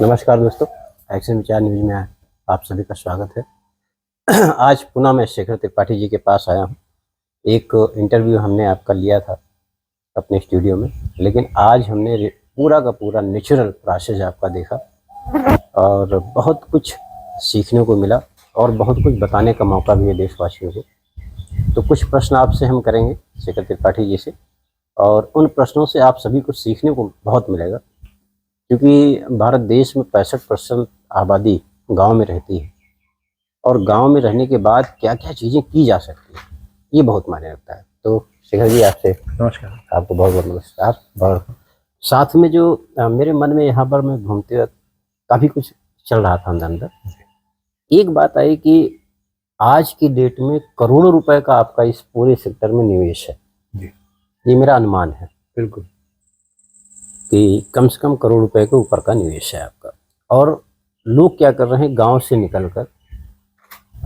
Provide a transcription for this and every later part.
नमस्कार दोस्तों, एक्शन विचार न्यूज़ में आप सभी का स्वागत है। आज पुनः मैं शेखर त्रिपाठी जी के पास आया हूँ। एक इंटरव्यू हमने आपका लिया था अपने स्टूडियो में, लेकिन आज हमने पूरा का पूरा नेचुरल प्रोसेस आपका देखा और बहुत कुछ सीखने को मिला और बहुत कुछ बताने का मौका भी है देशवासियों को। तो कुछ प्रश्न आपसे हम करेंगे शेखर त्रिपाठी जी से, और उन प्रश्नों से आप सभी को सीखने को बहुत मिलेगा, क्योंकि भारत देश में 65% आबादी गांव में रहती है और गांव में रहने के बाद क्या क्या चीज़ें की जा सकती हैं, ये बहुत मायने रखता है। तो शेखर जी, आपसे नमस्कार। आपको बहुत बहुत नमस्कार। और साथ में जो मेरे मन में यहाँ पर मैं घूमते वक्त काफ़ी कुछ चल रहा था अंदर अंदर, एक बात आई कि आज की डेट में करोड़ों रुपए का आपका इस पूरे सेक्टर में निवेश है जी। ये मेरा अनुमान है बिल्कुल। कि कम से कम करोड़ रुपए के ऊपर का निवेश है आपका। और लोग क्या कर रहे हैं, गांव से निकलकर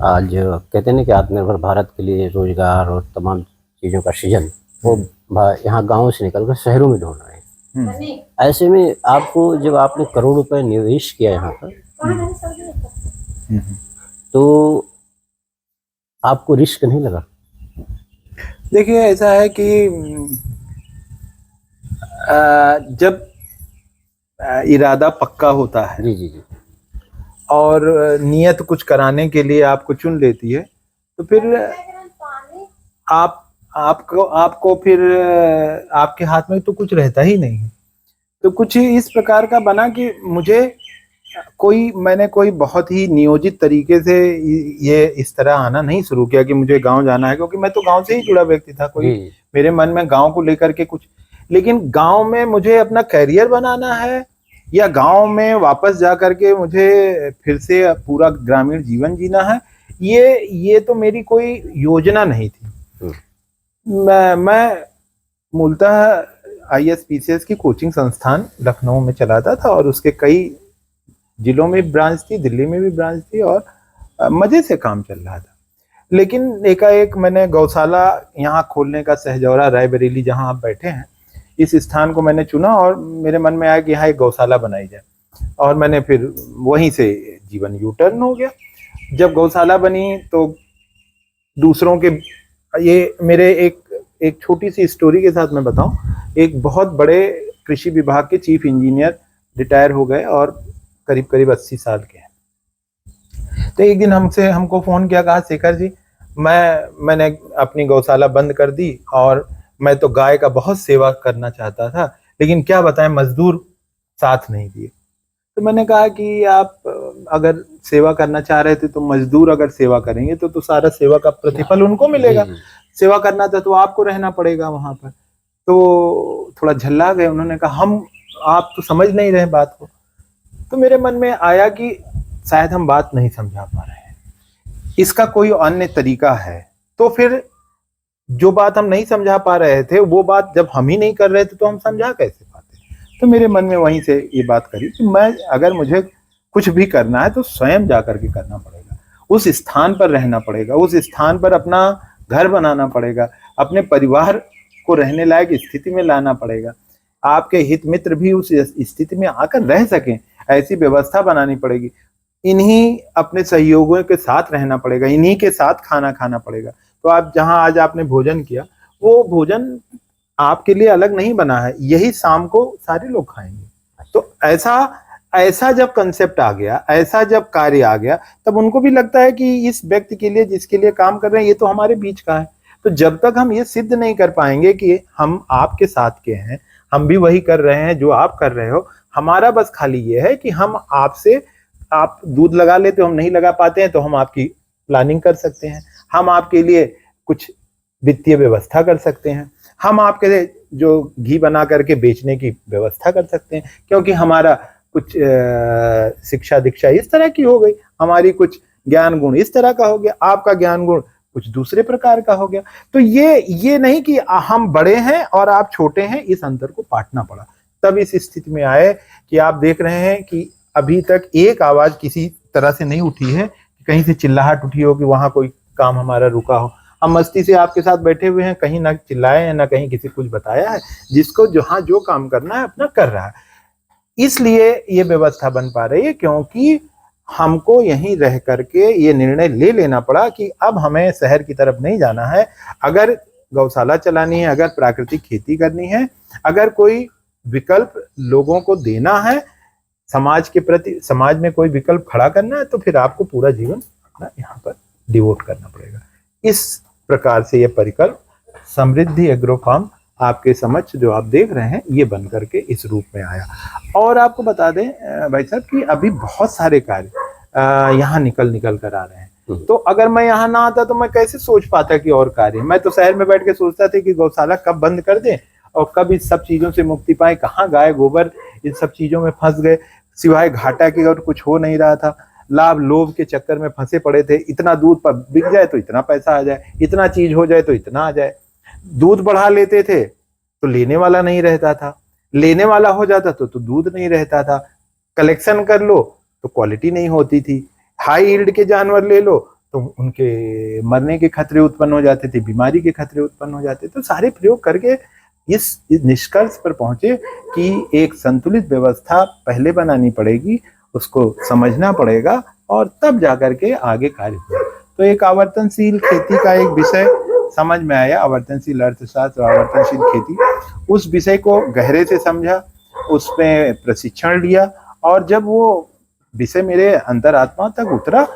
आज कहते हैं ना कि आत्मनिर्भर भारत के लिए रोजगार और तमाम चीज़ों का सृजन वो यहाँ गांव से निकलकर शहरों में ढूंढ रहे हैं। ऐसे में आपको जब आपने करोड़ रुपए निवेश किया यहाँ पर, तो आपको रिस्क नहीं लगा? देखिए, ऐसा है कि जब इरादा पक्का होता है जी जी जी। और नियत कुछ कराने के लिए आपको चुन लेती है, तो फिर आपको फिर आपके हाथ में तो कुछ रहता ही नहीं है। तो कुछ इस प्रकार का बना कि मैंने कोई बहुत ही नियोजित तरीके से ये इस तरह आना नहीं शुरू किया कि मुझे गांव जाना है, क्योंकि मैं तो गांव से ही जुड़ा व्यक्ति था। कोई मेरे मन में गांव को लेकर के कुछ, लेकिन गांव में मुझे अपना करियर बनाना है या गांव में वापस जा करके मुझे फिर से पूरा ग्रामीण जीवन जीना है, ये तो मेरी कोई योजना नहीं थी। मैं मूलतः ISPCS की कोचिंग संस्थान लखनऊ में चलाता था और उसके कई जिलों में ब्रांच थी, दिल्ली में भी ब्रांच थी और मजे से काम चल रहा था। लेकिन एकाएक मैंने गौशाला यहाँ खोलने का, सहजौरा रायबरेली जहाँ आप बैठे हैं, इस स्थान को मैंने चुना और मेरे मन में आया कि यहाँ एक गौशाला बनाई जाए, और मैंने फिर वहीं से जीवन यूटर्न हो गया। जब गौशाला बनी तो दूसरों के, ये मेरे एक छोटी सी स्टोरी के साथ मैं बताऊं, एक बहुत बड़े कृषि विभाग के चीफ इंजीनियर रिटायर हो गए और करीब करीब 80 साल के हैं। तो एक दिन हमको फोन किया, कहा शेखर जी, मैंने अपनी गौशाला बंद कर दी और मैं तो गाय का बहुत सेवा करना चाहता था, लेकिन क्या बताएं, मजदूर साथ नहीं दिए। तो मैंने कहा कि आप अगर सेवा करना चाह रहे थे तो मजदूर अगर सेवा करेंगे तो सारा सेवा का प्रतिफल उनको मिलेगा। सेवा करना था तो आपको रहना पड़ेगा वहां पर। तो थोड़ा झल्ला गए, उन्होंने कहा आप तो समझ नहीं रहे बात को। तो मेरे मन में आया कि शायद हम बात नहीं समझा पा रहे हैं, इसका कोई अन्य तरीका है। तो फिर जो बात हम नहीं समझा पा रहे थे, वो बात जब हम ही नहीं कर रहे थे तो हम समझा कैसे पाते। तो मेरे मन में वहीं से ये बात करी कि अगर मुझे कुछ भी करना है तो स्वयं जा करके करना पड़ेगा, उस स्थान पर रहना पड़ेगा, उस स्थान पर अपना घर बनाना पड़ेगा, अपने परिवार को रहने लायक स्थिति में लाना पड़ेगा, आपके हित मित्र भी उस स्थिति में आकर रह सकें, ऐसी व्यवस्था बनानी पड़ेगी, इन्हीं अपने सहयोगियों के साथ रहना पड़ेगा, इन्हीं के साथ खाना खाना पड़ेगा। तो आप जहां आज आपने भोजन किया, वो भोजन आपके लिए अलग नहीं बना है, यही शाम को सारे लोग खाएंगे। तो ऐसा जब कंसेप्ट आ गया, ऐसा जब कार्य आ गया, तब उनको भी लगता है कि इस व्यक्ति के लिए, जिसके लिए काम कर रहे हैं, ये तो हमारे बीच का है। तो जब तक हम ये सिद्ध नहीं कर पाएंगे कि हम आपके साथ के हैं, हम भी वही कर रहे हैं जो आप कर रहे हो, हमारा बस खाली ये है कि हम आपसे, आप दूध लगा लेते हो, हम नहीं लगा पाते हैं, तो हम आपकी प्लानिंग कर सकते हैं, हम आपके लिए कुछ वित्तीय व्यवस्था कर सकते हैं, हम आपके लिए जो घी बना करके बेचने की व्यवस्था कर सकते हैं, क्योंकि हमारा कुछ शिक्षा दीक्षा इस तरह की हो गई, हमारी कुछ ज्ञान गुण इस तरह का हो गया, आपका ज्ञान गुण कुछ दूसरे प्रकार का हो गया। तो ये नहीं कि हम बड़े हैं और आप छोटे हैं, इस अंतर को पाटना पड़ा। तब इस स्थिति में आए कि आप देख रहे हैं कि अभी तक एक आवाज किसी तरह से नहीं उठी है, कहीं से चिल्लाहट उठी हो कि वहां कोई काम हमारा रुका हो। हम मस्ती से आपके साथ बैठे हुए हैं, कहीं ना चिल्लाए हैं, ना कहीं किसी कुछ बताया है, जिसको जहां जो काम करना है अपना कर रहा है। इसलिए ये व्यवस्था बन पा रही है क्योंकि हमको यहीं रह करके ये निर्णय ले लेना पड़ा कि अब हमें शहर की तरफ नहीं जाना है। अगर गौशाला चलानी है, अगर प्राकृतिक खेती करनी है, अगर कोई विकल्प लोगों को देना है, समाज के प्रति, समाज में कोई विकल्प खड़ा करना है, तो फिर आपको पूरा जीवन अपना यहाँ पर डिवोट करना पड़ेगा। इस प्रकार से ये परिकल्प समृद्धि एग्रो फार्म आपके समक्ष जो आप देख रहे हैं ये बन करके इस रूप में आया। और आपको बता दें भाई साहब कि अभी बहुत सारे कार्य यहाँ निकल कर आ रहे हैं। तो अगर मैं यहाँ ना आता तो मैं कैसे सोच पाता कि और कार्य, मैं तो शहर में बैठ के सोचता था कि गौशाला कब बंद कर दें और कब इस सब चीजों से मुक्ति पाए। कहाँ गाय गोबर इन सब चीजों में फंस गए, सिवाय घाटा के और कुछ हो नहीं रहा था। लाभ लोभ के चक्कर में फंसे पड़े थे। इतना दूध पर बिक जाए तो इतना पैसा आ जाए, इतना चीज हो जाए तो इतना आ जाए। दूध बढ़ा लेते थे तो लेने वाला नहीं रहता था, लेने वाला हो जाता तो दूध नहीं रहता था। कलेक्शन कर लो तो क्वालिटी नहीं होती थी। हाई यील्ड के जानवर ले लो तो उनके मरने के खतरे उत्पन्न हो जाते थे, बीमारी के खतरे उत्पन्न हो जाते। तो सारे प्रयोग करके इस निष्कर्ष पर पहुंचे कि एक संतुलित व्यवस्था पहले बनानी पड़ेगी, उसको समझना पड़ेगा और तब जाकर के आगे कार्य होगा। तो एक आवर्तनशील खेती का एक विषय समझ में आया, आवर्तनशील अर्थशास्त्र और आवर्तनशील खेती, उस विषय को गहरे से समझा, उसमें प्रशिक्षण लिया और जब वो विषय मेरे अंतरात्मा तक उतरा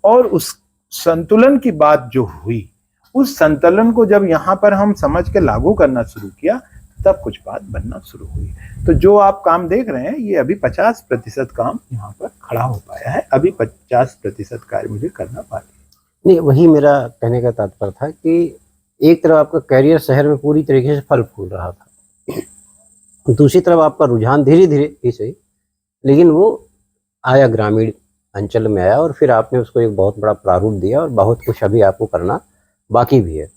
और उस संतुलन की बात जो हुई, उस संतुलन को जब यहाँ पर हम समझ के लागू करना शुरू किया तब कुछ बात बनना शुरू हुई। तो जो आप काम देख रहे हैं ये अभी 50% काम यहाँ पर खड़ा हो पाया है, अभी 50% कार्य मुझे करना बाकी। नहीं, वही मेरा कहने का तात्पर्य था कि एक तरफ आपका करियर शहर में पूरी तरीके से फल फूल रहा था, दूसरी तरफ आपका रुझान धीरे धीरे ही सही लेकिन वो आया, ग्रामीण अंचल में आया और फिर आपने उसको एक बहुत बड़ा प्रारूप दिया और बहुत कुछ अभी आपको करना बाकी भी है।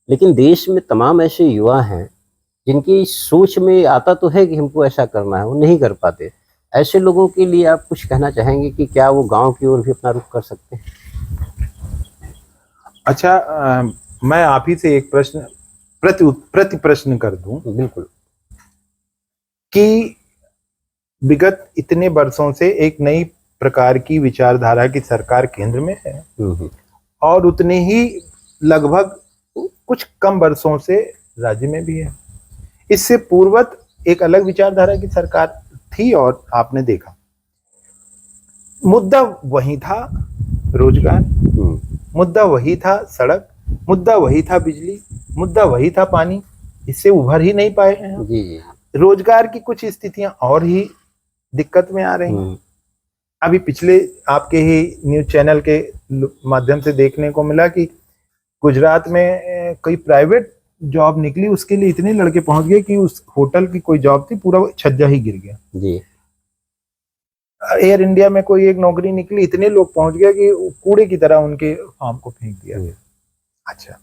लेकिन देश में तमाम ऐसे युवा हैं जिनकी सोच में आता तो है कि हमको ऐसा करना है, वो नहीं कर पाते। ऐसे लोगों के लिए आप कुछ कहना चाहेंगे कि क्या वो गांव की ओर भी अपना रुख कर सकते हैं? अच्छा, मैं आप ही से एक प्रश्न प्रति प्रश्न कर दूं। बिल्कुल। कि विगत इतने वर्षों से एक नई प्रकार की विचारधारा की सरकार केंद्र में है और उतने ही लगभग कुछ कम वर्षों से राज्य में भी है। इससे पूर्वत एक अलग विचारधारा की सरकार थी और आपने देखा मुद्दा वही था, रोजगार, मुद्दा वही था, सड़क, मुद्दा वही था, बिजली, मुद्दा वही था, पानी। इससे उभर ही नहीं पाए हैं। जी। रोजगार की कुछ स्थितियां और ही दिक्कत में आ रही हैं। अभी पिछले आपके ही न्यूज चैनल के माध्यम से देखने को मिला कि गुजरात में कोई प्राइवेट जॉब निकली, उसके लिए इतने लड़के पहुंच गए कि उस होटल की कोई जॉब थी, पूरा छज्जा ही गिर गया। जी। एयर इंडिया में कोई एक नौकरी निकली, इतने लोग पहुंच गए कि कूड़े की तरह उनके फॉर्म को फेंक दिया गया। अच्छा,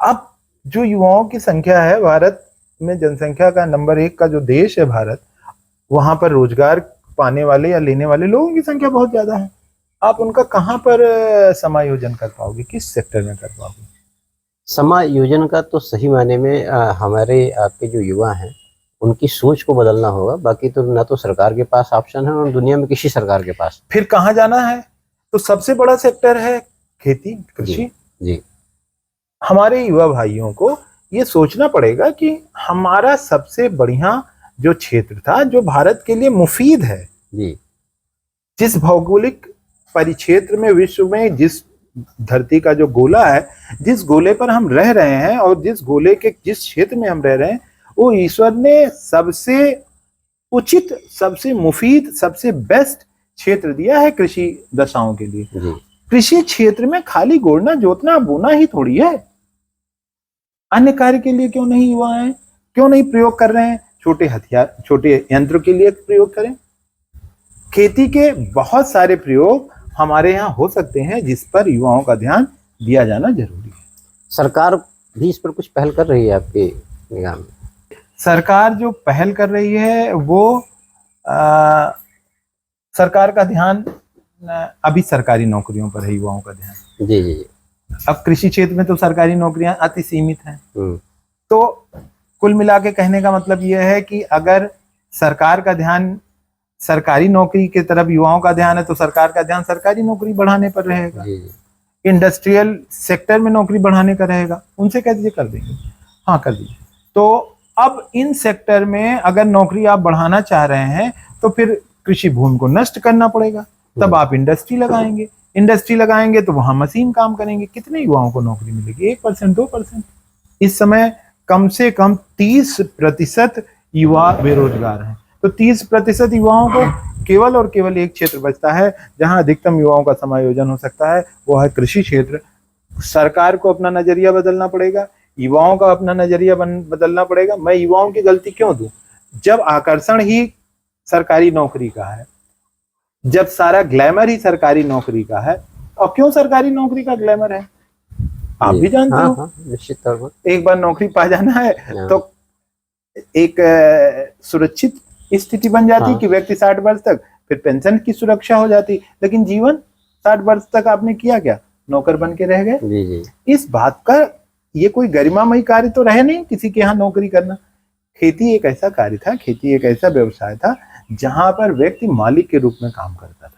अब जो युवाओं की संख्या है, भारत में जनसंख्या का नंबर 1 का जो देश है भारत, वहां पर रोजगार पाने वाले या लेने वाले लोगों की संख्या बहुत ज्यादा है। आप उनका कहां पर समायोजन कर पाओगे, किस सेक्टर में कर पाओगे? समायोजन का तो सही मायने में हमारे आपके जो युवा हैं उनकी सोच को बदलना होगा। बाकी तो ना तो सरकार के पास ऑप्शन है और दुनिया में किसी सरकार के पास। फिर कहाँ जाना है? तो सबसे बड़ा सेक्टर है खेती, कृषि। जी। हमारे युवा भाइयों को ये सोचना पड़ेगा कि हमारा सबसे बढ़िया जो क्षेत्र था, जो भारत के लिए मुफीद है, जी, जिस भौगोलिक परिक्षेत्र में, विश्व में, जिस धरती का जो गोला है, जिस गोले पर हम रह रहे हैं और जिस गोले के जिस क्षेत्र में हम रह रहे हैं, वो ईश्वर ने सबसे उचित, सबसे मुफीद, सबसे बेस्ट क्षेत्र दिया है कृषि दशाओं के लिए। कृषि क्षेत्र में खाली गोड़ना, जोतना, बोना ही थोड़ी है। अन्य कार्य के लिए क्यों नहीं युवा हैं, क्यों नहीं प्रयोग कर रहे हैं? छोटे हथियार, छोटे यंत्र के लिए प्रयोग करें। खेती के बहुत सारे प्रयोग हमारे यहाँ हो सकते हैं जिस पर युवाओं का ध्यान दिया जाना जरूरी है। सरकार भी इस पर कुछ पहल कर रही है आपके निगाह में? सरकार जो पहल कर रही है वो सरकार का ध्यान अभी सरकारी नौकरियों पर है, युवाओं का ध्यान। जी जी जी। अब कृषि क्षेत्र में तो सरकारी नौकरियां अति सीमित हैं। तो कुल मिला के कहने का मतलब यह है कि अगर सरकार का ध्यान सरकारी नौकरी की तरफ युवाओं का ध्यान है, तो सरकार का ध्यान सरकारी नौकरी बढ़ाने पर रहेगा। जी इंडस्ट्रियल सेक्टर में नौकरी बढ़ाने का रहेगा, उनसे कह दीजिए कर देंगे, हाँ कर दीजिए। तो अब इन सेक्टर में अगर नौकरी आप बढ़ाना चाह रहे हैं तो फिर कृषि भूमि को नष्ट करना पड़ेगा, तब आप इंडस्ट्री लगाएंगे, इंडस्ट्री लगाएंगे तो वहां मशीन काम करेंगे, कितने युवाओं को नौकरी मिलेगी? 1%, 2%। इस समय कम से कम 30% युवा बेरोजगार हैं। तो 30% युवाओं को केवल और केवल एक क्षेत्र बचता है जहां अधिकतम युवाओं का समायोजन हो सकता है, वो है कृषि क्षेत्र। सरकार को अपना नजरिया बदलना पड़ेगा, युवाओं का अपना नजरिया बदलना पड़ेगा। मैं युवाओं की गलती क्यों दूं जब आकर्षण ही सरकारी नौकरी का है, जब सारा ग्लैमर ही सरकारी नौकरी का है। और क्यों सरकारी नौकरी का ग्लैमर है आप भी जानते हाँ, हो। हाँ, निश्चित तौर पर एक बार नौकरी पा जाना है तो एक सुरक्षित स्थिति बन जाती कि व्यक्ति 60 वर्ष तक, फिर पेंशन की सुरक्षा हो जाती। लेकिन जीवन 60 वर्ष तक आपने किया क्या? नौकर बन के रह गए। जी जी। इस बात का ये कोई गरिमामयी कार्य तो रहे नहीं किसी के यहाँ नौकरी करना। खेती एक ऐसा कार्य था, खेती एक ऐसा व्यवसाय था जहां पर व्यक्ति मालिक के रूप में काम करता था।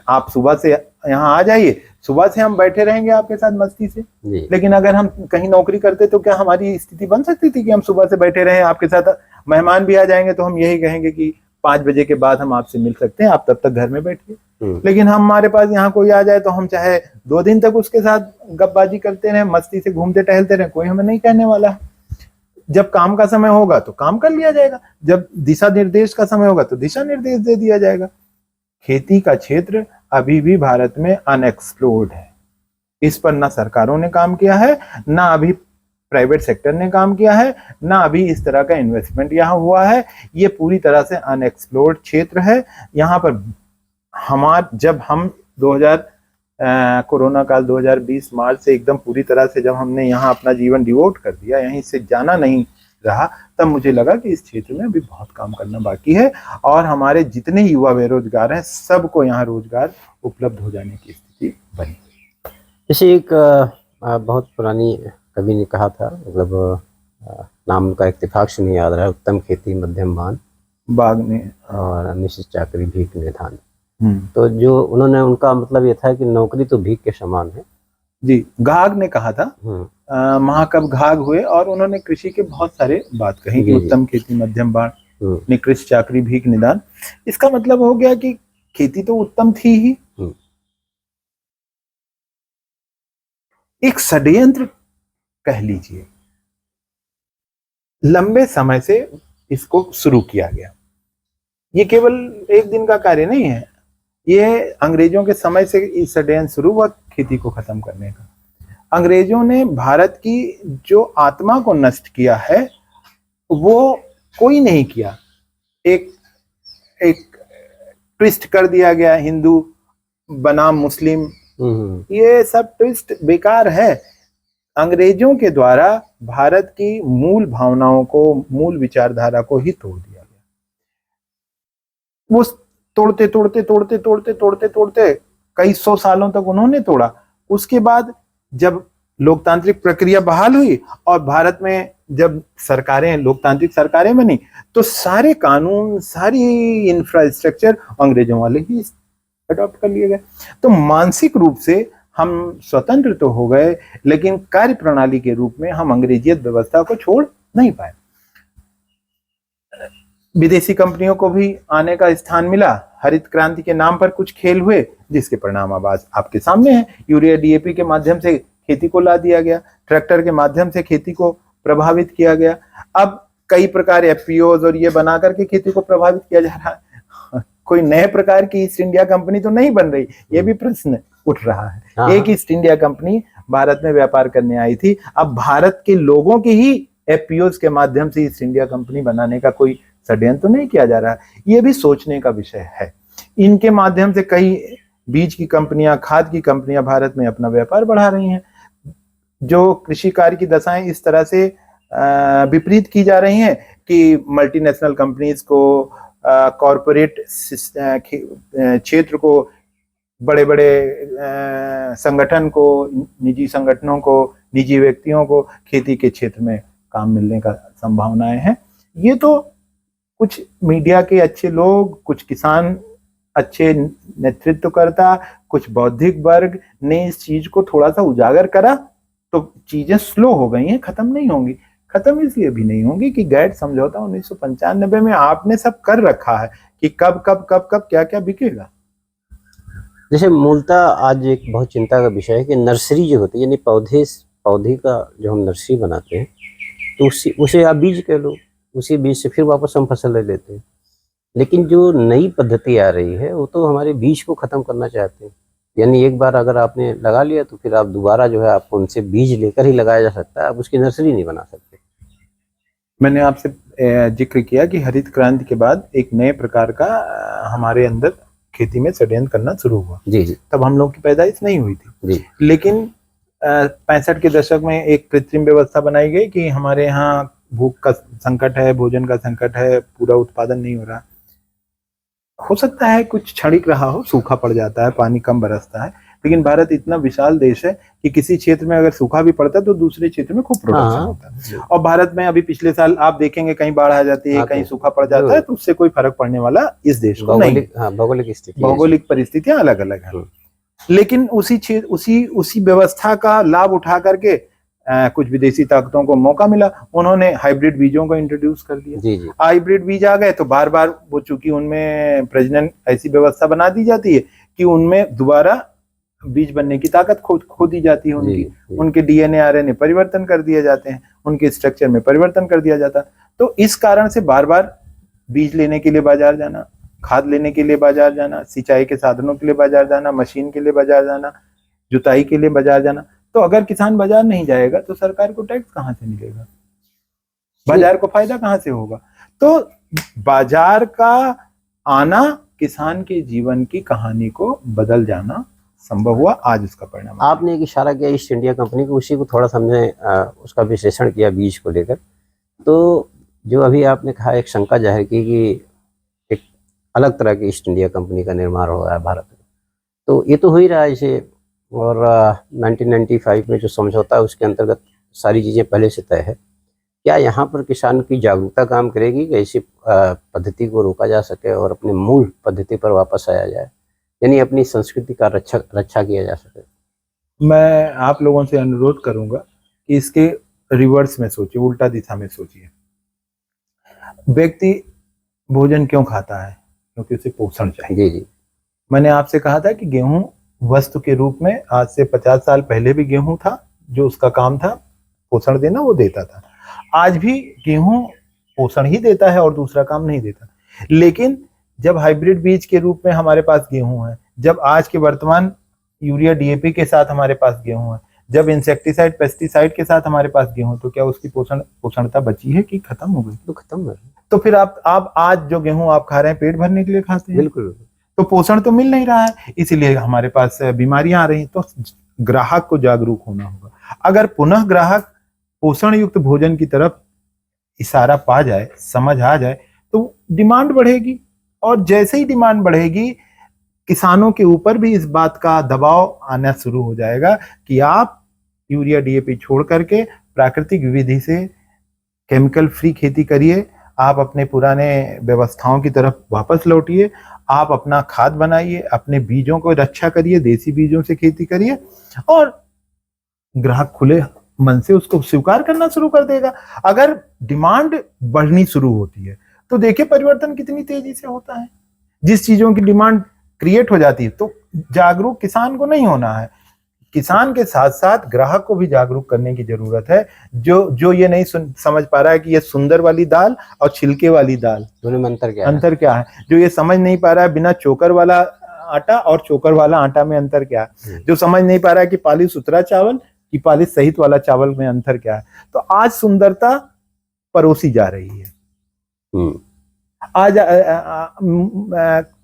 आप सुबह से यहाँ आ जाइए, सुबह से हम बैठे रहेंगे आपके साथ मस्ती से, लेकिन अगर हम कहीं नौकरी करते तो क्या हमारी स्थिति बन सकती थी कि हम सुबह से बैठे रहें आपके साथ? मेहमान भी आ जाएंगे तो हम यही कहेंगे कि 5 बजे के बाद हम आपसे मिल सकते हैं, आप तब तक घर में बैठिए। लेकिन हमारे पास यहाँ कोई आ जाए तो हम चाहे 2 दिन तक उसके साथ गपबाजी करते रहे, मस्ती से घूमते टहलते रहे, कोई हमें नहीं कहने वाला। जब काम का समय होगा तो काम कर लिया जाएगा, जब दिशा निर्देश का समय होगा तो दिशा निर्देश दे दिया जाएगा। खेती का क्षेत्र अभी भी भारत में अनएक्सप्लोर्ड है। इस पर ना सरकारों ने काम किया है, ना अभी प्राइवेट सेक्टर ने काम किया है, ना अभी इस तरह का इन्वेस्टमेंट यहाँ हुआ है। ये पूरी तरह से अनएक्सप्लोर्ड क्षेत्र है। यहाँ पर जब हम 2000 कोरोना काल 2020 मार्च से एकदम पूरी तरह से जब हमने यहाँ अपना जीवन डिवोट कर दिया, यहीं से जाना नहीं रहा, तब मुझे लगा कि इस क्षेत्र में अभी बहुत काम करना बाकी है और हमारे जितने युवा बेरोजगार हैं सबको यहाँ रोजगार उपलब्ध हो जाने की स्थिति बनी। जैसे एक बहुत पुरानी कवि ने कहा था, मतलब नाम उनका इत्तेफाक से नहीं याद रहा है, उत्तम खेती मध्यम बाग ने और निश्चित चाकरी भीख निधान। तो जो उन्होंने उनका मतलब ये था कि नौकरी तो भीख के समान है। जी, घाघ ने कहा था, महाकवि घाघ हुए, और उन्होंने कृषि के बहुत सारे बात कही कि उत्तम खेती मध्यम बाण, निकृष्ट चाकरी भीख निदान। इसका मतलब हो गया कि खेती तो उत्तम थी ही, एक षड्यंत्र कह लीजिए, लंबे समय से इसको शुरू किया गया। ये केवल एक दिन का कार्य नहीं है, ये अंग्रेजों के समय से इस षड्यंत्र शुरू हुआ खेती को खत्म करने का। अंग्रेजों ने भारत की जो आत्मा को नष्ट किया है वो कोई नहीं किया। एक ट्विस्ट कर दिया गया, हिंदू बनाम मुस्लिम, ये सब ट्विस्ट बेकार है। अंग्रेजों के द्वारा भारत की मूल भावनाओं को, मूल विचारधारा को ही तोड़ दिया गया। वो तोड़ते तोड़ते तोड़ते तोड़ते तोड़ते तोड़ते कई 100 सालों तक उन्होंने तोड़ा। उसके बाद जब लोकतांत्रिक प्रक्रिया बहाल हुई और भारत में जब सरकारें, लोकतांत्रिक सरकारें बनी, तो सारे कानून, सारी इंफ्रास्ट्रक्चर अंग्रेजों वाले ही अडॉप्ट कर लिए गए। तो मानसिक रूप से हम स्वतंत्र तो हो गए, लेकिन कार्य प्रणाली के रूप में हम अंग्रेजियत व्यवस्था को छोड़ नहीं पाए। विदेशी कंपनियों को भी आने का स्थान मिला। हरित क्रांति के नाम पर कुछ खेल हुए, जिसके परिणाम अब आपके सामने हैं। यूरिया डीएपी के माध्यम से खेती को ला दिया गया, ट्रैक्टर के माध्यम से खेती को प्रभावित किया गया। अब कई प्रकार एफपीओज और ये बना करके खेती को प्रभावित किया जा रहा है। कोई नए प्रकार की ईस्ट इंडिया कंपनी तो नहीं बन रही, ये भी प्रश्न उठ रहा है। एक ईस्ट इंडिया कंपनी भारत में व्यापार करने आई थी, अब भारत के लोगों के ही एफपीओज के माध्यम से ईस्ट इंडिया कंपनी बनाने का कोई षड्यंत्र तो नहीं किया जा रहा। ये भी सोचने का विषय है। इनके माध्यम से कई बीज की कंपनियां, खाद की कंपनियां भारत में अपना व्यापार बढ़ा रही हैं। जो कृषि कार्य की दशाएं इस तरह से विपरीत की जा रही हैं कि मल्टीनेशनल कंपनीज को, कॉरपोरेट क्षेत्र को, बड़े बड़े संगठन को, निजी संगठनों को, निजी व्यक्तियों को खेती के क्षेत्र में काम मिलने का संभावनाएं हैं। ये तो कुछ मीडिया के अच्छे लोग, कुछ किसान अच्छे नेतृत्वकर्ता, कुछ बौद्धिक वर्ग ने इस चीज को थोड़ा सा उजागर करा तो चीजें स्लो हो गई हैं, खत्म नहीं होंगी। खत्म इसलिए भी नहीं होंगी कि गैट समझौता 1995 में आपने सब कर रखा है कि कब कब कब कब क्या क्या बिकेगा। जैसे मूलतः आज एक बहुत चिंता का विषय है कि नर्सरी जो होती है, यानी पौधे का जो हम नर्सरी बनाते हैं, तो उसे आप बीज कह लो, उसी बीज से फिर वापस हम फसल ले लेते हैं। लेकिन जो नई पद्धति आ रही है वो तो हमारे बीज को ख़त्म करना चाहते हैं। यानी एक बार अगर आपने लगा लिया तो फिर आप दोबारा जो है आपको उनसे बीज लेकर ही लगाया जा सकता है, आप उसकी नर्सरी नहीं बना सकते। मैंने आपसे जिक्र किया कि हरित क्रांति के बाद एक नए प्रकार का हमारे अंदर खेती में षड्यंत्र करना शुरू हुआ। जी जी। तब हम लोग की पैदाइश नहीं हुई थी जी। लेकिन 65 के दशक में एक कृत्रिम व्यवस्था बनाई गई कि हमारे यहाँ भूख का संकट है, भोजन का संकट है, पूरा उत्पादन नहीं हो रहा। हो सकता है कुछ क्षणिक रहा हो, सूखा पड़ जाता है, पानी कम बरसता है, लेकिन भारत इतना विशाल देश है कि किसी क्षेत्र में अगर सूखा भी पड़ता है तो दूसरे क्षेत्र में खूब प्रोडक्शन होता है। और भारत में अभी पिछले साल आप देखेंगे कहीं बाढ़ आ जाती है, कहीं सूखा पड़ जाता है, तो उससे कोई फर्क पड़ने वाला इस देश को नहीं। भौगोलिक परिस्थितियां अलग अलग है। लेकिन उसी व्यवस्था का लाभ उठा करके कुछ विदेशी ताकतों को मौका मिला, उन्होंने हाइब्रिड बीजों को इंट्रोड्यूस कर दिया। हाइब्रिड बीज आ गए तो बार बार वो, चूंकि उनमें प्रजनन ऐसी व्यवस्था बना दी जाती है कि उनमें दोबारा बीज बनने की ताकत खो दी जाती है उनके डीएनए आरएनए परिवर्तन कर दिए जाते हैं, उनके स्ट्रक्चर में परिवर्तन कर दिया जाता है। तो इस कारण से बार बार बीज लेने के लिए बाजार जाना, खाद लेने के लिए बाजार जाना, सिंचाई के साधनों के लिए बाजार जाना, मशीन के लिए बाजार जाना, जुताई के लिए बाजार जाना। तो अगर किसान बाजार नहीं जाएगा तो सरकार को टैक्स कहाँ से मिलेगा, बाजार को फायदा कहाँ से होगा। तो बाजार का आना किसान के जीवन की कहानी को बदल जाना संभव हुआ, आज उसका परिणाम। आपने एक इशारा किया ईस्ट इंडिया कंपनी को, उसी को थोड़ा सा हमने उसका विश्लेषण किया बीज को लेकर। तो जो अभी आपने कहा, एक शंका जाहिर की कि एक अलग तरह की ईस्ट इंडिया कंपनी का निर्माण हो रहा है भारत में, तो ये तो हो ही रहा है इसे। और 1995 में जो समझौता है उसके अंतर्गत सारी चीज़ें पहले से तय है। क्या यहाँ पर किसान की जागरूकता काम करेगी कि ऐसी पद्धति को रोका जा सके और अपने मूल पद्धति पर वापस आया जाए, यानी अपनी संस्कृति का रक्षा किया जा सके? मैं आप लोगों से अनुरोध करूंगा कि इसके रिवर्स में सोचिए, उल्टा दिशा में सोचिए। व्यक्ति भोजन क्यों खाता है? क्योंकि उसे पोषण चाहिए। जी जी। मैंने आपसे कहा था कि गेहूं वस्तु के रूप में आज से 50 साल पहले भी गेहूं था, जो उसका काम था पोषण देना, वो देता था। आज भी गेहूं पोषण ही देता है और दूसरा काम नहीं देता। लेकिन जब हाइब्रिड बीज के रूप में हमारे पास गेहूं है, जब आज के वर्तमान यूरिया डीएपी के साथ हमारे पास गेहूं है, जब इंसेक्टिसाइड पेस्टिसाइड के साथ हमारे पास गेहूं, तो क्या उसकी पोषणता बची है कि खत्म हो गई? तो खत्म है। तो फिर आप आज जो गेहूं आप खा रहे हैं पेट भरने के लिए खाते हैं, बिल्कुल। तो पोषण तो मिल नहीं रहा है, इसीलिए हमारे पास बीमारियां आ रही हैं। तो ग्राहक को जागरूक होना होगा। अगर पुनः ग्राहक पोषण युक्त भोजन की तरफ इशारा पा जाए, समझ आ जाए, तो डिमांड बढ़ेगी। और जैसे ही डिमांड बढ़ेगी, किसानों के ऊपर भी इस बात का दबाव आना शुरू हो जाएगा कि आप यूरिया डीएपी छोड़ करके प्राकृतिक विधि से केमिकल फ्री खेती करिए, आप अपने पुराने व्यवस्थाओं की तरफ वापस लौटिए, आप अपना खाद बनाइए, अपने बीजों को रक्षा करिए, देसी बीजों से खेती करिए, और ग्राहक खुले मन से उसको स्वीकार करना शुरू कर देगा। अगर डिमांड बढ़नी शुरू होती है तो देखिए परिवर्तन कितनी तेजी से होता है। जिस चीजों की डिमांड क्रिएट हो जाती है, तो जागरूक किसान को नहीं होना है, किसान के साथ साथ ग्राहक को भी जागरूक करने की जरूरत है। जो ये नहीं समझ पा रहा है कि ये सुंदर वाली दाल और छिलके वाली दाल दोनों में अंतर क्या है, जो ये समझ नहीं पा रहा है बिना चोकर वाला आटा और चोकर वाला आटा में अंतर क्या है, जो समझ नहीं पा रहा है कि पालिश उतरा चावल कि पालिश सहित वाला चावल में अंतर क्या है। तो आज सुंदरता परोसी जा रही है। आज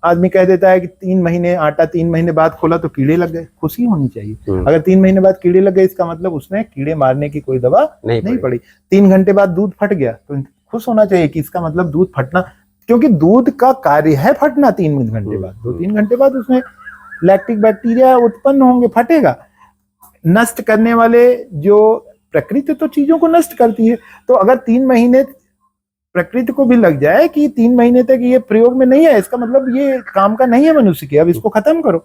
आदमी कह देता है कि 3 महीने आटा 3 महीने बाद खोला तो कीड़े लग गए, खुशी होनी चाहिए। अगर 3 महीने बाद कीड़े लग गए, इसका मतलब उसमें कीड़े मारने की कोई दवा नहीं पड़ी। 3 घंटे बाद दूध फट गया तो खुश होना चाहिए कि इसका मतलब दूध फटना, क्योंकि दूध का कार्य है फटना 3 घंटे बाद। 2-3 घंटे बाद उसमें लैक्टिक बैक्टीरिया उत्पन्न होंगे, फटेगा। नष्ट करने वाले जो प्रकृति तो चीजों को नष्ट करती है, तो अगर 3 महीने प्रकृति को भी लग जाए कि 3 महीने तक ये प्रयोग में नहीं है, इसका मतलब ये काम का नहीं है मनुष्य के, अब इसको खत्म करो।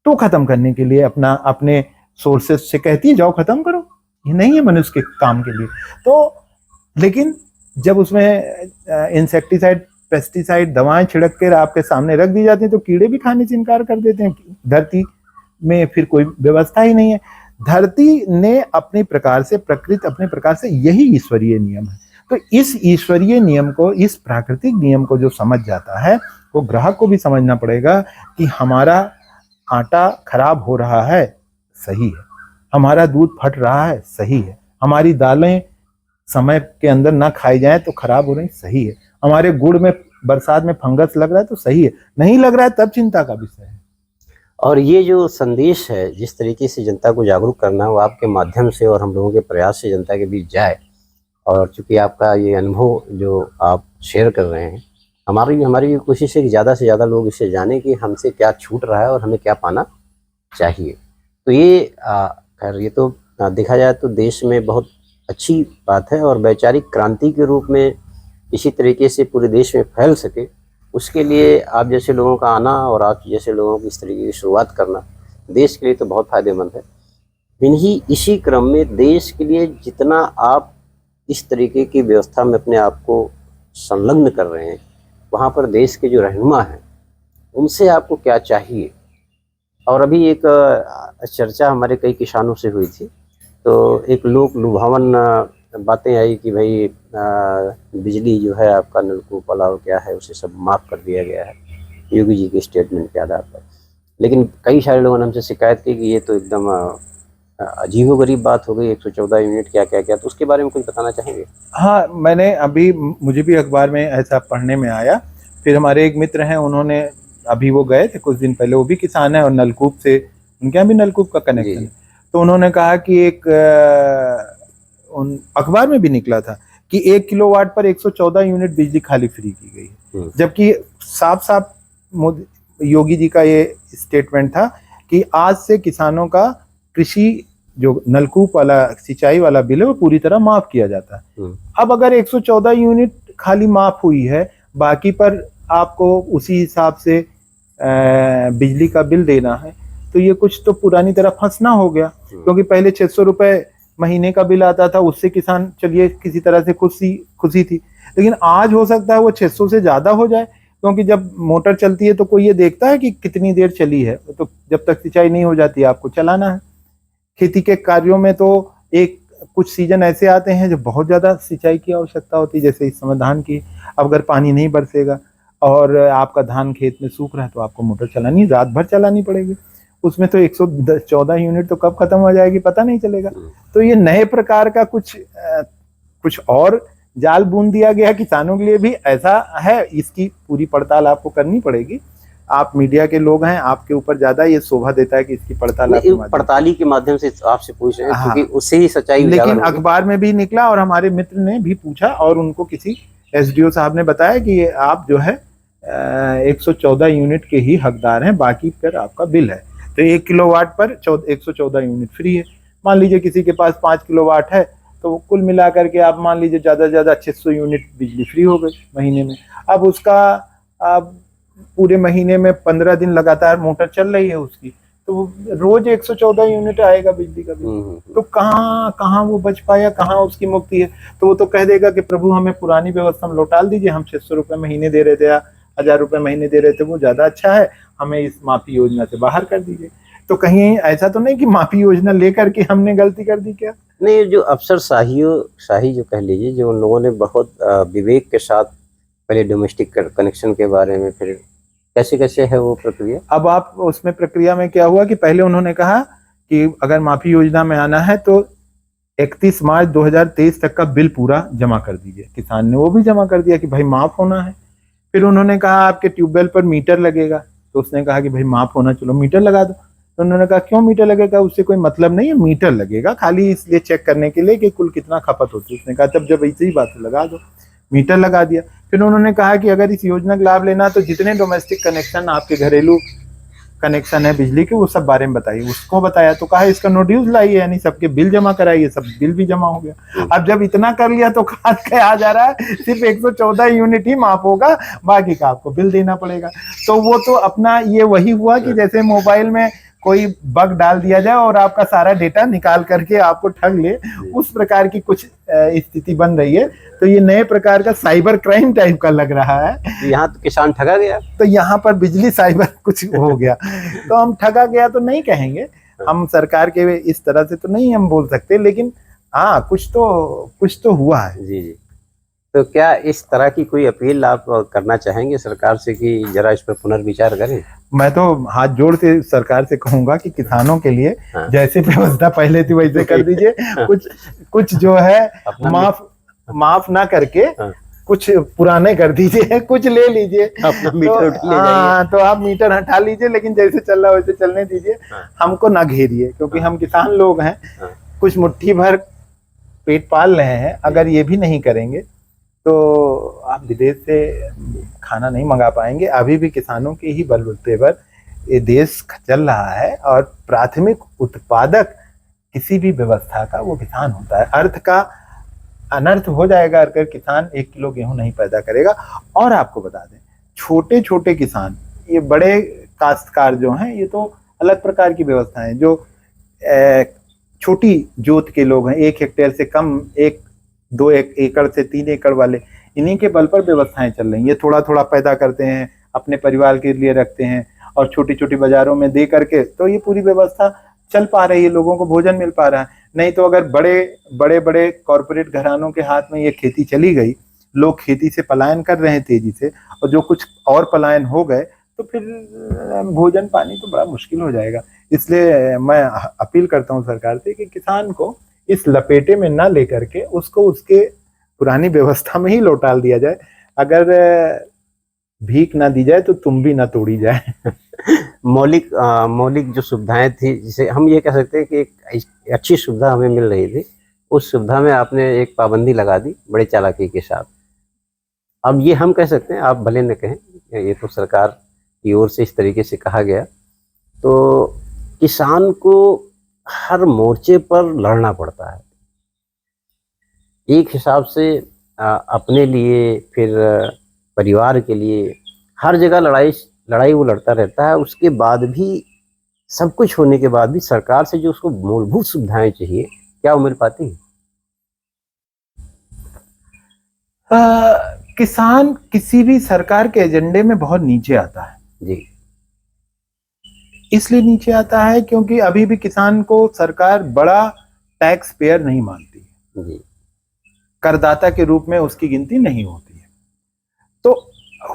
तो खत्म करने के लिए अपने सोर्सेस से कहती है जाओ खत्म करो, ये नहीं है मनुष्य के काम के लिए। तो लेकिन जब उसमें इंसेक्टिसाइड पेस्टिसाइड दवाएं छिड़क कर आपके सामने रख दी जाती हैं तो कीड़े भी खाने से इनकार कर देते हैं। धरती में फिर कोई व्यवस्था ही नहीं है। धरती ने अपनी प्रकार से, प्रकृति अपने प्रकार से, यही ईश्वरीय नियम है। तो इस ईश्वरीय नियम को, इस प्राकृतिक नियम को जो समझ जाता है वो ग्राहक को भी समझना पड़ेगा कि हमारा आटा खराब हो रहा है, सही है, हमारा दूध फट रहा है, सही है, हमारी दालें समय के अंदर ना खाई जाए तो खराब हो रही, सही है, हमारे गुड़ में बरसात में फंगस लग रहा है तो सही है, नहीं लग रहा है तब चिंता का विषय है। और ये जो संदेश है, जिस तरीके से जनता को जागरूक करना है, वो आपके माध्यम से और हम लोगों के प्रयास से जनता के बीच जाए। और चूंकि आपका ये अनुभव जो आप शेयर कर रहे हैं, हमारी भी कोशिश है कि ज़्यादा से ज़्यादा लोग इसे जाने कि हमसे क्या छूट रहा है और हमें क्या पाना चाहिए। तो ये खैर ये तो देखा जाए तो देश में बहुत अच्छी बात है, और वैचारिक क्रांति के रूप में इसी तरीके से पूरे देश में फैल सके, उसके लिए आप जैसे लोगों का आना और आप जैसे लोगों की इस तरीके की शुरुआत करना देश के लिए तो बहुत फ़ायदेमंद है। इसी क्रम में देश के लिए जितना आप इस तरीके की व्यवस्था में अपने आप को संलग्न कर रहे हैं, वहाँ पर देश के जो रहनुमा हैं उनसे आपको क्या चाहिए। और अभी एक चर्चा हमारे कई किसानों से हुई थी, तो एक लोक लुभावन बातें आई कि भाई बिजली जो है आपका नलकूप वाला क्या है उसे सब माफ़ कर दिया गया है योगी जी के स्टेटमेंट के आधार पर। लेकिन कई सारे लोगों ने हमसे शिकायत की कि ये तो एकदम अजीबोगरीब बात हो गई, 114 यूनिट क्या क्या क्या, तो उसके बारे में कुछ बताना चाहेंगे? हाँ, मुझे भी अखबार में ऐसा पढ़ने में आया। फिर हमारे एक मित्र हैं, उन्होंने अभी वो गए थे कुछ दिन पहले, वो भी किसान है और नलकूप से उनके यहाँ भी नलकूप का कनेक्शन है। तो उन्होंने कहा कि उन अखबार में भी निकला था कि 1 किलोवाट पर 114 यूनिट बिजली खाली फ्री की गई है, जबकि साफ साफ योगी जी का ये स्टेटमेंट था कि आज से किसानों का कृषि जो नलकूप वाला सिंचाई वाला बिल है वो पूरी तरह माफ किया जाता है। अब अगर 114 यूनिट खाली माफ हुई है, बाकी पर आपको उसी हिसाब से बिजली का बिल देना है, तो ये कुछ तो पुरानी तरह फंसना हो गया। क्योंकि पहले 600 रुपए महीने का बिल आता था, उससे किसान चलिए किसी तरह से खुशी थी, लेकिन आज हो सकता है वो 600 से ज्यादा हो जाए, क्योंकि जब मोटर चलती है तो कोई ये देखता है कि कितनी देर चली है, तो जब तक सिंचाई नहीं हो जाती आपको चलाना है। खेती के कार्यों में तो कुछ सीजन ऐसे आते हैं जो बहुत ज़्यादा सिंचाई की आवश्यकता होती है, जैसे इस समय धान की। अब अगर पानी नहीं बरसेगा और आपका धान खेत में सूख रहा है तो आपको मोटर चलानी, रात भर चलानी पड़ेगी। उसमें तो 114 यूनिट तो कब खत्म हो जाएगी पता नहीं चलेगा। तो ये नए प्रकार का कुछ और जाल बुन दिया गया किसानों के लिए भी, ऐसा है। इसकी पूरी पड़ताल आपको करनी पड़ेगी। आप मीडिया के लोग हैं, आपके ऊपर ज्यादा ये शोभा देता है कि इसकी पड़ताली के माध्यम से आपसे पूछ रहे हैं, क्योंकि उससे ही सच्चाई। लेकिन अखबार में भी निकला और हमारे मित्र ने भी पूछा और उनको किसी एसडीओ साहब ने बताया कि आप जो है 114 यूनिट के ही हकदार हैं, बाकी फिर आपका बिल है। तो 1 किलोवाट पर 114 यूनिट फ्री है। मान लीजिए किसी के पास 5 किलोवाट है तो कुल मिला करके आप मान लीजिए ज़्यादा से ज़्यादा 600 यूनिट बिजली फ्री हो गई महीने में। अब उसका पूरे महीने में 15 दिन लगातार मोटर चल रही है उसकी, तो रोज 114 यूनिट आएगा बिजली का बिल। तो कहाँ वो बच पाया, कहाँ उसकी मुक्ति है? तो वो तो कह देगा कि प्रभु हमें पुरानी व्यवस्था में लौटा दीजिए, हम 600 रुपये महीने दे रहे थे या 1000 रुपये महीने दे रहे थे, वो ज़्यादा अच्छा है, हमें इस माफी योजना से बाहर कर दीजिए। तो कहीं ऐसा तो नहीं कि माफी योजना लेकर के हमने गलती कर दी क्या? नहीं, जो अफसर शाही जो कह लीजिए, जो उन लोगों ने बहुत विवेक के साथ पहले डोमेस्टिक कनेक्शन के बारे में, फिर कैसे है वो प्रक्रिया। अब आप उसमें प्रक्रिया में क्या हुआ कि पहले उन्होंने कहा कि अगर माफी योजना में आना है तो 31 मार्च 2023 तक का बिल पूरा जमा कर दीजिए। किसान ने वो भी जमा कर दिया कि भाई माफ होना है। फिर उन्होंने कहा आपके ट्यूबवेल पर मीटर लगेगा, तो उसने कहा कि भाई माफ होना, चलो मीटर लगा दो। तो उन्होंने कहा क्यों मीटर लगेगा, उससे कोई मतलब नहीं है, मीटर लगेगा खाली इसलिए चेक करने के लिए कि कुल कितना खपत होती है। उसने कहा तब जब इसी बात से लगा दो, मीटर लगा दिया। फिर उन्होंने कहा कि अगर इस योजना का लाभ लेना तो जितने डोमेस्टिक कनेक्शन आपके घरेलू कनेक्शन है बिजली के, वो सब बारे में बताइए। उसको बताया तो कहा इसका नोड्यूज लाइए, यानी सबके बिल जमा कराइए। सब बिल भी जमा हो गया। अब जब इतना कर लिया तो कहा जा रहा है सिर्फ 114 यूनिट ही माफ होगा, बाकी का आपको बिल देना पड़ेगा। तो वो तो अपना ये वही हुआ कि जैसे मोबाइल में कोई बग डाल दिया जाए और आपका सारा डेटा निकाल करके आपको ठग ले, उस प्रकार की कुछ स्थिति बन रही है। तो ये नए प्रकार का साइबर क्राइम टाइप का लग रहा है। यहाँ तो किसान ठगा गया, तो यहाँ पर बिजली साइबर कुछ हो गया। तो हम ठगा गया तो नहीं कहेंगे, हम सरकार के इस तरह से तो नहीं हम बोल सकते, लेकिन हाँ कुछ तो हुआ है। जी जी। तो क्या इस तरह की कोई अपील आप करना चाहेंगे सरकार से कि जरा इस पर पुनर्विचार करें? मैं तो हाथ जोड़ के सरकार से कहूंगा कि किसानों के लिए जैसे व्यवस्था पहले थी वैसे कर दीजिए। कुछ जो है माफ ना करके कुछ पुराने कर दीजिए, कुछ ले लीजिए। अपना मीटर तो, तो आप मीटर हटा लीजिए, लेकिन जैसे चल रहा वैसे चलने दीजिए। हमको ना घेरिए, क्योंकि हम किसान लोग हैं, कुछ मुट्ठी भर पेट पाल रहे हैं। अगर ये भी नहीं करेंगे तो आप विदेश से खाना नहीं मंगा पाएंगे। अभी भी किसानों के ही बलबूते पर ये देश चल रहा है, और प्राथमिक उत्पादक किसी भी व्यवस्था का वो किसान होता है। अर्थ का अनर्थ हो जाएगा अगर किसान 1 किलो गेहूं नहीं पैदा करेगा। और आपको बता दें, छोटे छोटे किसान, ये बड़े काश्तकार जो हैं ये तो अलग प्रकार की व्यवस्था है। जो छोटी जोत के लोग हैं, 1 हेक्टेयर से कम, 1-2 एकड़ से 3 एकड़ वाले, इन्हीं के बल पर व्यवस्थाएं चल रही हैं। ये थोड़ा थोड़ा पैदा करते हैं, अपने परिवार के लिए रखते हैं, और छोटी छोटी बाजारों में दे करके तो ये पूरी व्यवस्था चल पा रही है, लोगों को भोजन मिल पा रहा है। नहीं तो अगर बड़े कॉरपोरेट घरानों के हाथ में ये खेती चली गई, लोग खेती से पलायन कर रहे हैं तेजी से, और जो कुछ और पलायन हो गए, तो फिर भोजन पानी तो बड़ा मुश्किल हो जाएगा। इसलिए मैं अपील करता हूँ सरकार से कि किसान को इस लपेटे में ना लेकर के उसको उसके पुरानी व्यवस्था में ही लौटा दिया जाए। अगर भीख ना दी जाए तो तुम भी ना तोड़ी जाए। मौलिक जो सुविधाएं थी, जिसे हम ये कह सकते हैं कि एक अच्छी सुविधा हमें मिल रही थी, उस सुविधा में आपने एक पाबंदी लगा दी बड़े चालाकी के साथ। अब ये हम कह सकते हैं, आप भले न कहें, ये तो सरकार की ओर से इस तरीके से कहा गया। तो किसान को हर मोर्चे पर लड़ना पड़ता है। एक हिसाब से अपने लिए, फिर परिवार के लिए, हर जगह लड़ाई वो लड़ता रहता है। उसके बाद भी, सब कुछ होने के बाद भी, सरकार से जो उसको मूलभूत सुविधाएं चाहिए, क्या वो मिल पाती है? किसान किसी भी सरकार के एजेंडे में बहुत नीचे आता है जी। इसलिए नीचे आता है क्योंकि अभी भी किसान को सरकार बड़ा टैक्स पेयर नहीं मानती है जी। करदाता के रूप में उसकी गिनती नहीं होती है। तो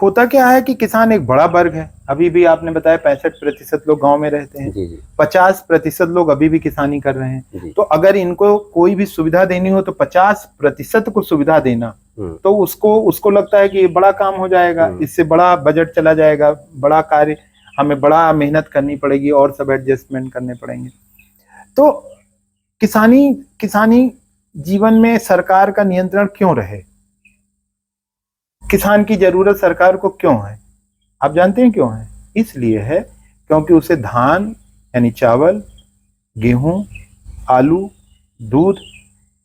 होता क्या है कि किसान एक बड़ा वर्ग है। अभी भी आपने बताया 65% लोग गांव में रहते हैं, 50% लोग अभी भी किसानी कर रहे हैं। तो अगर इनको कोई भी सुविधा देनी हो तो 50% को सुविधा देना, तो उसको लगता है कि ये बड़ा काम हो जाएगा, इससे बड़ा बजट चला जाएगा, बड़ा कार्य, हमें बड़ा मेहनत करनी पड़ेगी और सब एडजस्टमेंट करने पड़ेंगे। तो किसानी जीवन में सरकार का नियंत्रण क्यों रहे? किसान की जरूरत सरकार को क्यों है? आप जानते हैं क्यों है? इसलिए है क्योंकि उसे धान यानी चावल, गेहूं, आलू, दूध,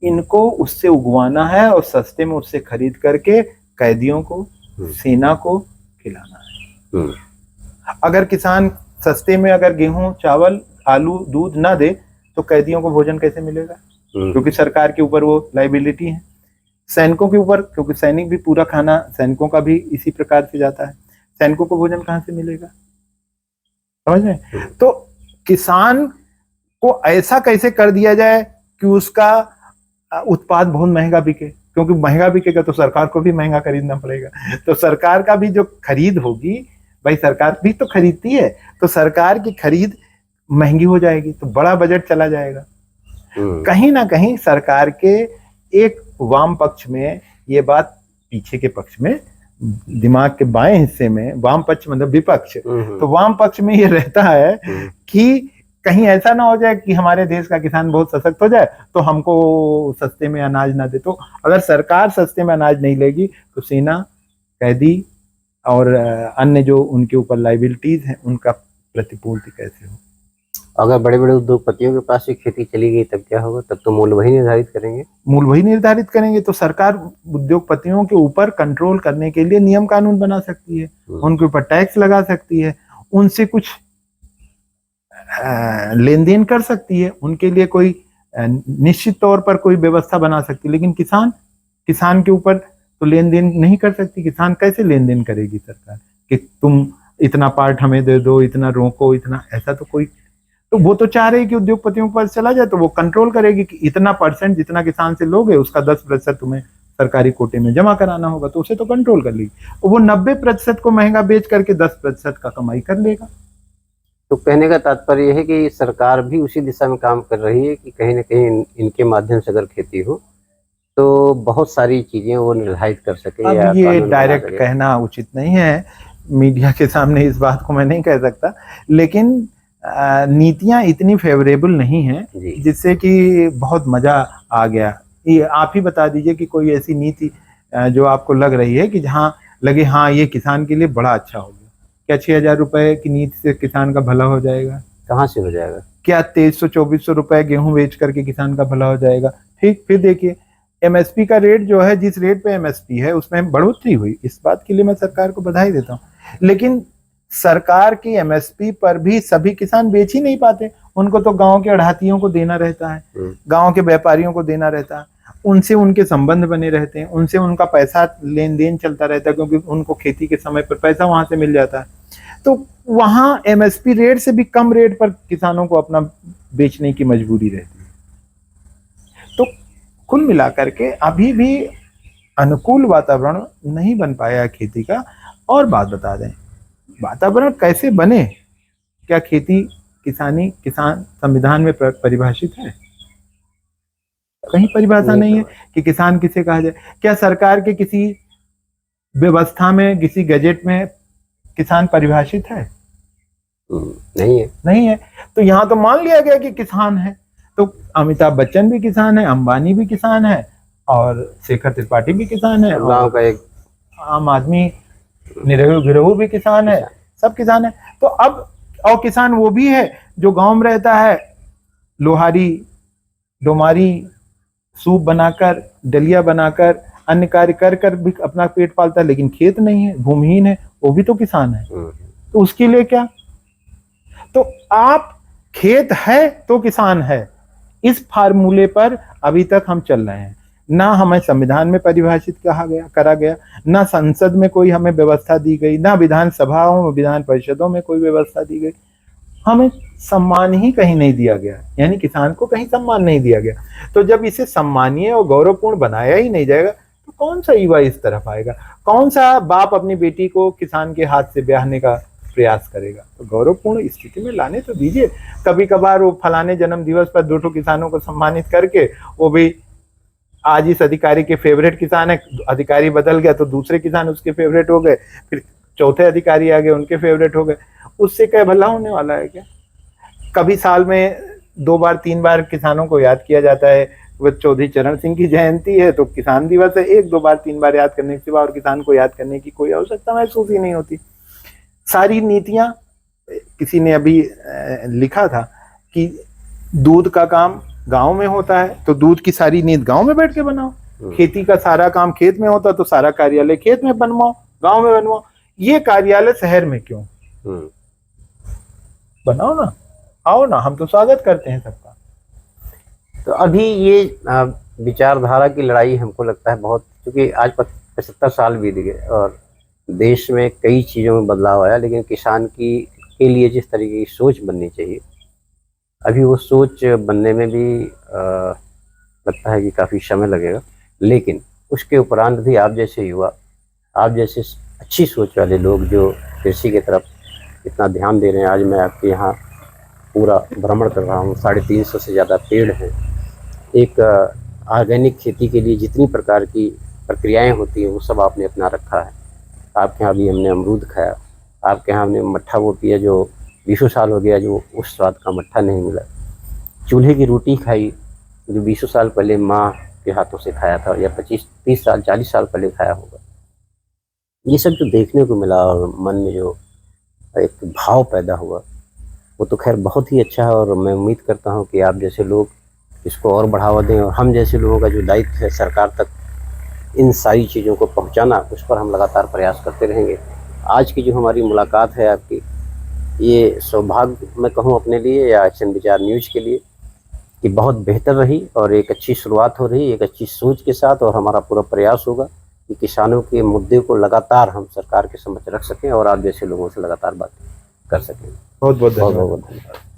इनको उससे उगवाना है और सस्ते में उससे खरीद करके कैदियों को, सेना को खिलाना है। अगर किसान सस्ते में अगर गेहूं, चावल, आलू, दूध ना दे तो कैदियों को भोजन कैसे मिलेगा? क्योंकि सरकार के ऊपर वो लाइबिलिटी है। सैनिकों के ऊपर, क्योंकि सैनिक भी पूरा खाना सैनिकों का भी इसी प्रकार से जाता है, सैनिकों को भोजन कहाँ से मिलेगा? समझ रहे? तो किसान को ऐसा कैसे कर दिया जाए कि उसका उत्पाद बहुत महंगा बिके, क्योंकि महंगा बिकेगा तो सरकार को भी महंगा खरीदना पड़ेगा। तो सरकार का भी जो खरीद होगी, भाई सरकार भी तो खरीदती है, तो सरकार की खरीद महंगी हो जाएगी तो बड़ा बजट चला जाएगा। कहीं ना कहीं सरकार के एक वाम पक्ष में ये बात, पीछे के पक्ष में, दिमाग के बाएं हिस्से में, वाम पक्ष मतलब विपक्ष, तो वाम पक्ष में ये रहता है कि कहीं ऐसा ना हो जाए कि हमारे देश का किसान बहुत सशक्त हो जाए तो हमको सस्ते में अनाज ना दे। तो अगर सरकार सस्ते में अनाज नहीं लेगी तो सेना, कैदी और अन्य जो उनके ऊपर लाइबिलिटीज हैं उनका प्रतिपूर्ति कैसे हो। अगर बड़े बड़े उद्योगपतियों के पास ये खेती चली गई तब क्या होगा? तब तो मूल्य वही निर्धारित करेंगे। मूल वही निर्धारित करेंगे, तो सरकार उद्योगपतियों के ऊपर कंट्रोल करने के लिए नियम कानून बना सकती है, उनके ऊपर टैक्स लगा सकती है, उनसे कुछ लेन देन कर सकती है, उनके लिए कोई निश्चित तौर पर कोई व्यवस्था बना सकती है। लेकिन किसान के ऊपर तो लेन देन नहीं कर सकती। किसान कैसे लेन देन करेगी सरकार कि तुम इतना पार्ट हमें दे दो, इतना रोको, इतना, ऐसा तो कोई, तो वो तो चाह रही कि उद्योगपतियों पर चला जाए, तो वो कंट्रोल करेगी कि इतना परसेंट जितना किसान से लोगे उसका 10% तुम्हें सरकारी कोटे में जमा कराना होगा, तो उसे तो कंट्रोल कर लेगी। वो 90% को महंगा बेच करके 10% का कमाई कर लेगा। तो कहने का तात्पर्य यह है कि सरकार भी उसी दिशा में काम कर रही है कि कहीं ना कहीं इनके माध्यम से अगर खेती हो तो बहुत सारी चीजें वो निर्धारित कर सके या अब ये कानून बना डायरेक्ट सके। कहना उचित नहीं है, मीडिया के सामने इस बात को मैं नहीं कह सकता, लेकिन नीतियां इतनी फेवरेबल नहीं है जी। जिससे कि बहुत मजा आ गया। ये आप ही बता दीजिए कि कोई ऐसी नीति जो आपको लग रही है कि जहाँ लगे हाँ ये किसान के लिए बड़ा अच्छा हो गया। क्या 6,000 रुपए की नीति से किसान का भला हो जाएगा? कहाँ से हो जाएगा? क्या 2300-2400 रुपए गेहूं बेच करके किसान का भला हो जाएगा? ठीक, फिर देखिए एमएसपी का रेट जो है, जिस रेट पे एमएसपी है उसमें बढ़ोतरी हुई, इस बात के लिए मैं सरकार को बधाई देता हूँ। लेकिन सरकार की एमएसपी पर भी सभी किसान बेच ही नहीं पाते, उनको तो गांव के अड़ातियों को देना रहता है, गांव के व्यापारियों को देना रहता है, उनसे उनके संबंध बने रहते हैं, उनसे उनका पैसा लेन देन चलता रहता है, क्योंकि उनको खेती के समय पर पैसा वहां से मिल जाता है। तो वहां एमएसपी रेट से भी कम रेट पर किसानों को अपना बेचने की मजबूरी रहती है। तो कुल मिलाकर के अभी भी अनुकूल वातावरण नहीं बन पाया खेती का। और बात बता दें, वातावरण कैसे बने? क्या खेती किसान संविधान में परिभाषित है? कहीं परिभाषा नहीं है कि किसान किसे कहा जाए। क्या सरकार के किसी व्यवस्था में, किसी गजेट में किसान परिभाषित है? नहीं है। नहीं है। तो यहाँ तो मान लिया गया कि किसान है, तो अमिताभ बच्चन भी किसान है, अंबानी भी किसान है, और शेखर त्रिपाठी भी किसान है, गांव का एक आम आदमी निरहु गिरहु भी किसान है, सब किसान है। तो अब और किसान वो भी है जो गांव में रहता है, लोहारी डोमारी सूप बनाकर, डलिया बनाकर, अन्य कार्य कर कर भी अपना पेट पालता है, लेकिन खेत नहीं है, भूमिहीन है, वो भी तो किसान है। तो उसके लिए क्या? तो आप खेत है तो किसान है, इस फार्मूले पर अभी तक हम चल रहे हैं। ना हमें संविधान में परिभाषित करा गया, ना संसद में कोई हमें व्यवस्था दी गई, ना विधानसभाओं में, विधान परिषदों में कोई व्यवस्था दी गई। हमें सम्मान ही कहीं नहीं दिया गया, यानी किसान को कहीं सम्मान नहीं दिया गया। तो जब इसे सम्मानीय और गौरवपूर्ण बनाया ही नहीं जाएगा तो कौन सा युवा इस तरफ आएगा? कौन सा बाप अपनी बेटी को किसान के हाथ से ब्याहने का प्रयास करेगा? तो गौरवपूर्ण स्थिति में लाने तो दीजिए। कभी कभार वो फलाने जन्म दिवस पर 2 किसानों को सम्मानित करके, वो भी आज इस अधिकारी के फेवरेट किसान है, अधिकारी बदल गया तो दूसरे किसान उसके फेवरेट हो गए, फिर चौथे अधिकारी आ गए, उनके फेवरेट हो गए। उससे क्या भला होने वाला है क्या? कभी साल में 2 बार 3 बार किसानों को याद किया जाता है। वो चौधरी चरण सिंह की जयंती है तो किसान दिवस है, 1 2 बार 3 बार याद करने के सिवा और किसान को याद करने की कोई आवश्यकता महसूस ही नहीं होती। सारी नीतियां, किसी ने अभी लिखा था कि दूध का काम गांव में होता है तो दूध की सारी नीति गांव में बैठ के बनाओ, खेती का सारा काम खेत में होता तो सारा कार्यालय खेत में बनवाओ, गांव में बनवाओ। ये कार्यालय शहर में क्यों? बनाओ ना, आओ ना, हम तो स्वागत करते हैं सबका। तो अभी ये विचारधारा की लड़ाई हमको लगता है बहुत, क्योंकि आज 75 साल बीत गए और देश में कई चीज़ों में बदलाव आया, लेकिन किसान के लिए जिस तरीके की सोच बननी चाहिए अभी वो सोच बनने में भी लगता है कि काफ़ी समय लगेगा। लेकिन उसके उपरांत भी आप जैसे युवा, आप जैसे अच्छी सोच वाले लोग जो कृषि की तरफ इतना ध्यान दे रहे हैं, आज मैं आपके यहाँ पूरा भ्रमण कर रहा हूँ, 350 से ज़्यादा पेड़ हैं। एक ऑर्गेनिक खेती के लिए जितनी प्रकार की प्रक्रियाएं होती हैं वो सब आपने अपना रखा है। आपके यहाँ भी हमने अमरूद खाया, आपके यहाँ हमने मट्ठा वो पिया जो 20 साल हो गया, जो उस स्वाद का मट्ठा नहीं मिला। चूल्हे की रोटी खाई जो 20 साल पहले माँ के हाथों से खाया था, या 25-30 साल 40 साल पहले खाया होगा। ये सब जो देखने को मिला और मन में जो एक भाव पैदा हुआ, वो तो खैर बहुत ही अच्छा है, और मैं उम्मीद करता हूँ कि आप जैसे लोग इसको और बढ़ावा दें, और हम जैसे लोगों का जो दायित्व है सरकार तक इन सारी चीज़ों को पहुँचाना, उस पर हम लगातार प्रयास करते रहेंगे। आज की जो हमारी मुलाकात है आपकी, ये सौभाग्य मैं कहूँ अपने लिए या एक्शन विचार न्यूज़ के लिए कि बहुत बेहतर रही, और एक अच्छी शुरुआत हो रही, एक अच्छी सोच के साथ, और हमारा पूरा प्रयास होगा कि किसानों के मुद्दे को लगातार हम सरकार के समक्ष रख सकें और आप जैसे लोगों से लगातार बात कर सकें। बहुत बहुत बहुत धन्यवाद। बहुत धन्यवाद।